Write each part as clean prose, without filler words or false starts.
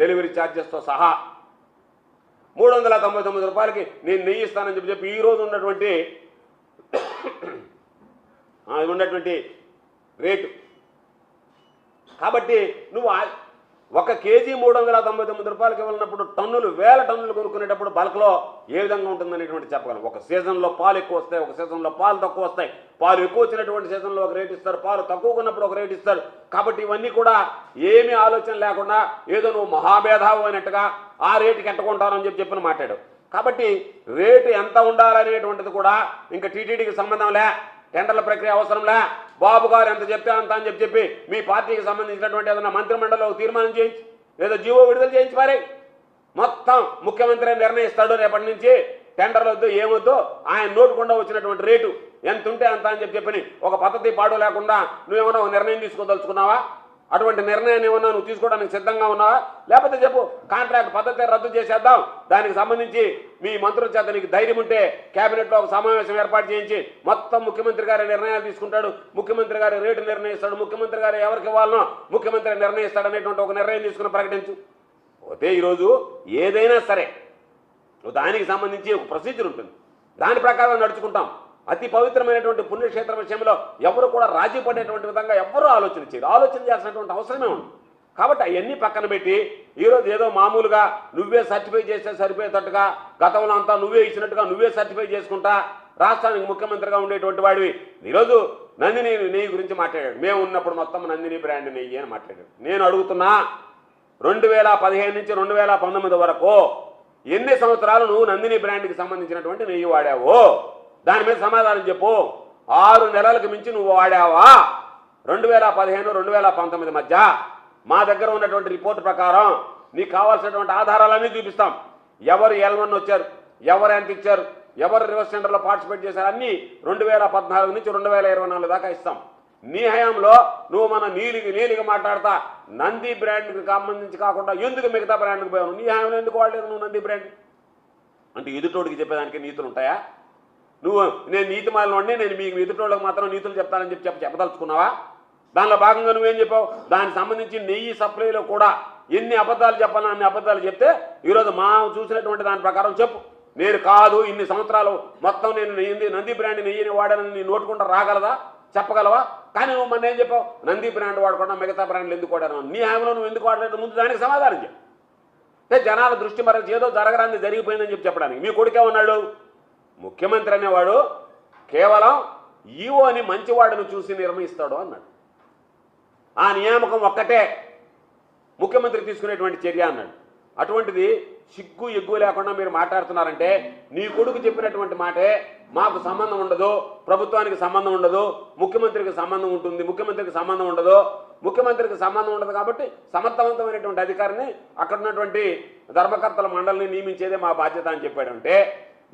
Delivery ఛార్జెస్తో సహా 399 రూపాయలకి నేను నెయ్యి ఇస్తానని చెప్పి ఈరోజు ఉన్నటువంటి రేటు. కాబట్టి నువ్వు ఒక కేజీ 399 రూపాయలకి వెళ్ళినప్పుడు టన్నులు వేల టన్నులు కొనుక్కునేటప్పుడు బల్క్లో ఏ విధంగా ఉంటుందనేటువంటి చెప్పగలను. ఒక సీజన్లో పాలు ఎక్కువ వస్తాయి, ఒక సీజన్లో పాలు తక్కువ వస్తాయి. పాలు ఎక్కువ వచ్చినటువంటి సీజన్లో ఒక రేటు ఇస్తారు, పాలు తక్కువ ఉన్నప్పుడు ఒక రేటు ఇస్తారు. కాబట్టి ఇవన్నీ కూడా ఏమీ ఆలోచన లేకుండా ఏదో నువ్వు మహాభేదావు అయినట్టుగా ఆ రేటుకి ఎట్టుకుంటానని చెప్పి మాట్లాడావు. కాబట్టి రేటు ఎంత ఉండాలనేటువంటిది కూడా ఇంకా టీటీడీకి సంబంధం లే, టెండర్ల ప్రక్రియ అవసరంలే. బాబు గారు ఎంత చెప్తే అంత అని చెప్పి మీ పార్టీకి సంబంధించినటువంటి ఏదైనా మంత్రిమండలిలో తీర్మానం చేయించి లేదా జీవో విడుదల చేయించి పారే. మొత్తం ముఖ్యమంత్రి నిర్ణయిస్తాడు రేపటి నుంచి. టెండర్లు వద్దు ఏమొద్దు, ఆయన నోటుకుండా వచ్చినటువంటి రేటు ఎంత ఉంటే అంత అని చెప్పి ఒక పద్ధతి పాడు లేకుండా నువ్వేమన్నా ఒక నిర్ణయం తీసుకోదలుచుకున్నావా? అటువంటి నిర్ణయాన్ని ఏమన్నా నువ్వు తీసుకోవడానికి సిద్ధంగా ఉన్నావా? లేకపోతే చెప్పు, కాంట్రాక్ట్ పద్ధతి రద్దు చేసేద్దాం, దానికి సంబంధించి మీ మంత్రుల చేత నీకు ధైర్యం ఉంటే క్యాబినెట్లో ఒక సమావేశం ఏర్పాటు చేయించి మొత్తం ముఖ్యమంత్రి గారి నిర్ణయాలు తీసుకుంటాడు, ముఖ్యమంత్రి గారి రేటు నిర్ణయిస్తాడు, ముఖ్యమంత్రి గారు ఎవరికి ఇవ్వాలనో ముఖ్యమంత్రి నిర్ణయిస్తాడు అనేటువంటి ఒక నిర్ణయం తీసుకుని ప్రకటించు. పోతే ఈరోజు ఏదైనా సరే దానికి సంబంధించి ఒక ప్రొసీజర్ ఉంటుంది, దాని ప్రకారం నడుచుకుంటాం. అతి పవిత్రమైనటువంటి పుణ్యక్షేత్రం విషయంలో ఎవరు కూడా రాజీ పడేటువంటి విధంగా ఎవరు ఆలోచన చేయరు. ఆలోచన చేయాల్సినటువంటి అవసరమే ఉంది. కాబట్టి అవన్నీ పక్కన పెట్టి ఈరోజు ఏదో మామూలుగా నువ్వే సర్టిఫై చేస్తే సరిపోయేటట్టుగా గతంలో అంతా నువ్వే ఇచ్చినట్టుగా నువ్వే సర్టిఫై చేసుకుంటా రాష్ట్రానికి ముఖ్యమంత్రిగా ఉండేటువంటి వాడివి ఈరోజు నందిని నెయ్యి గురించి మాట్లాడాడు. మేము ఉన్నప్పుడు మొత్తం నందిని బ్రాండ్ నెయ్యి అని మాట్లాడాడు. నేను అడుగుతున్నా, 2015 నుంచి 2019 వరకు ఎన్ని సంవత్సరాలు నువ్వు నందిని బ్రాండ్కి సంబంధించినటువంటి నెయ్యి వాడావో దాని మీద సమాధానం చెప్పు. 6 నెలలకు మించి నువ్వు వాడావా? 2015, 2019 మధ్య మా దగ్గర ఉన్నటువంటి రిపోర్టు ప్రకారం నీకు కావాల్సినటువంటి ఆధారాలన్నీ చూపిస్తాం. ఎవరు L1 వచ్చారు, ఎవరు ఎంత ఇచ్చారు, ఎవరు రివర్స్ టెండర్లో పార్టిసిపేట్ చేశారు, అన్నీ 2014 నుంచి 2024 దాకా ఇస్తాం. నీ హయాంలో నువ్వు మన నీలిగా మాట్లాడతా నంది బ్రాండ్కి సంబంధించి కాకుండా ఎందుకు మిగతా బ్రాండ్కి పోయావు? నీ హయాంలో ఎందుకు వాడలేదు నువ్వు నంది బ్రాండ్? అంటే ఎదుటోడికి చెప్పేదానికి నీతులు ఉంటాయా? నువ్వు నేను నీతి మాలినోడిని, నేను మీకు ఎదుటోళ్ళకి మాత్రం నీతులు చెప్తానని చెప్పదలుచుకున్నావా? దానిలో భాగంగా నువ్వేం చెప్పావు? దానికి సంబంధించి నెయ్యి సప్లైలో కూడా ఎన్ని అబద్ధాలు చెప్పాలని అన్ని అబద్ధాలు చెప్తే ఈరోజు మా చూసినటువంటి దాని ప్రకారం చెప్పు. నేను కాదు ఇన్ని సంవత్సరాలు మొత్తం నేను నంది బ్రాండ్ నెయ్యిని వాడానని నీ నోటుకుంటా రాగలదా, చెప్పగలవా? కానీ నువ్వు మొన్న ఏం చెప్పావు? నంది బ్రాండ్ వాడకుండా మిగతా బ్రాండ్లు ఎందుకు వాడాను? నీ హామీలో నువ్వు ఎందుకు వాడలేదు? ముందు దానికి సమాధానం చెప్పు. జనాల దృష్టి మరచి ఏదో జరగరాంది జరిగిపోయిందని చెప్పడానికి మీ కొడుకే ఉన్నాడు. ముఖ్యమంత్రి అనేవాడు కేవలం ఈవోని మంచివాడిని చూసి నిర్ణయిస్తాడు అన్నాడు. ఆ నియామకం ఒక్కటే ముఖ్యమంత్రి తీసుకునేటువంటి చర్య అన్నాడు. అటువంటిది సిగ్గు ఎగ్గు లేకుండా మీరు మాట్లాడుతున్నారంటే నీ కొడుకు చెప్పినటువంటి మాటే మాకు సంబంధం ఉండదు, ప్రభుత్వానికి సంబంధం ఉండదు, ముఖ్యమంత్రికి సంబంధం ఉంటుంది, ముఖ్యమంత్రికి సంబంధం ఉండదు, ముఖ్యమంత్రికి సంబంధం ఉండదు కాబట్టి సమర్థవంతమైనటువంటి అధికారిని అక్కడ ఉన్నటువంటి ధర్మకర్తల మండలిని నియమించేదే మా బాధ్యత అని చెప్పాడంటే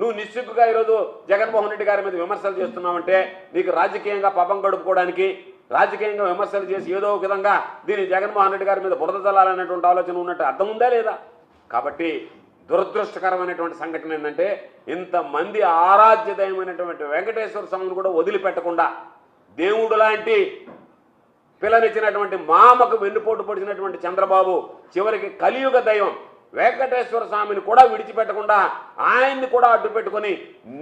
నువ్వు నిస్సిగ్గుగా ఈరోజు జగన్మోహన్ రెడ్డి గారి మీద విమర్శలు చేస్తున్నావంటే నీకు రాజకీయంగా పబ్బం గడుపుకోవడానికి రాజకీయంగా విమర్శలు చేసి ఏదో ఒక విధంగా దీన్ని జగన్మోహన్ రెడ్డి గారి మీద బురద చల్లాలనేటువంటి ఆలోచన ఉన్నట్టు అర్థం ఉందా లేదా? కాబట్టి దురదృష్టకరమైనటువంటి సంఘటన ఏంటంటే ఇంతమంది ఆరాధ్యదయమైనటువంటి వెంకటేశ్వర స్వామిని కూడా వదిలిపెట్టకుండా దేవుడు లాంటి పిల్లనిచ్చినటువంటి మామకు వెన్నుపోటు పొడిచినటువంటి చంద్రబాబు చివరికి కలియుగ దైవం వెంకటేశ్వర స్వామిని కూడా విడిచిపెట్టకుండా ఆయన్ని కూడా అడ్డు పెట్టుకుని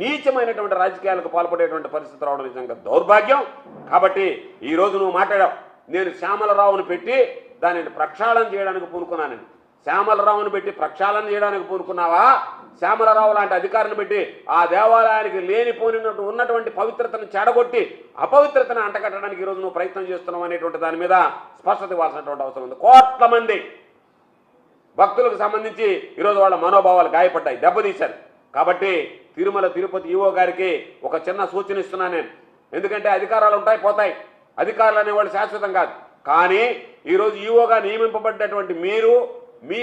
నీచమైనటువంటి రాజకీయాలకు పాల్పడేటువంటి పరిస్థితి రావడం నిజంగా దౌర్భాగ్యం. కాబట్టి ఈరోజు నువ్వు మాట్లాడావు, నేను శ్యామలరావును పెట్టి దానిని ప్రక్షాళన చేయడానికి పూనుకున్నానని. శ్యామలరావును పెట్టి ప్రక్షాళన చేయడానికి పూనుకున్నావా? శ్యామలరావు లాంటి అధికారిని పెట్టి ఆ దేవాలయానికి లేనిపోయినట్టు ఉన్నటువంటి పవిత్రతను చెడగొట్టి అపవిత్రతను అంటగట్టడానికి ఈరోజు నువ్వు ప్రయత్నం చేస్తున్నావు అనేటువంటి దాని మీద స్పష్టత ఇవ్వాల్సినటువంటి అవసరం ఉంది. కోట్ల మంది భక్తులకు సంబంధించి ఈరోజు వాళ్ళ మనోభావాలు గాయపడ్డాయి, దెబ్బతీశారు. కాబట్టి తిరుమల తిరుపతి ఈవో గారికి ఒక చిన్న సూచన ఇస్తున్నాను నేను. ఎందుకంటే అధికారాలు ఉంటాయి పోతాయి, అధికారులు అనేవాళ్ళు శాశ్వతం కాదు. కానీ ఈరోజు ఈవోగా నియమింపబడ్డటువంటి మీరు మీ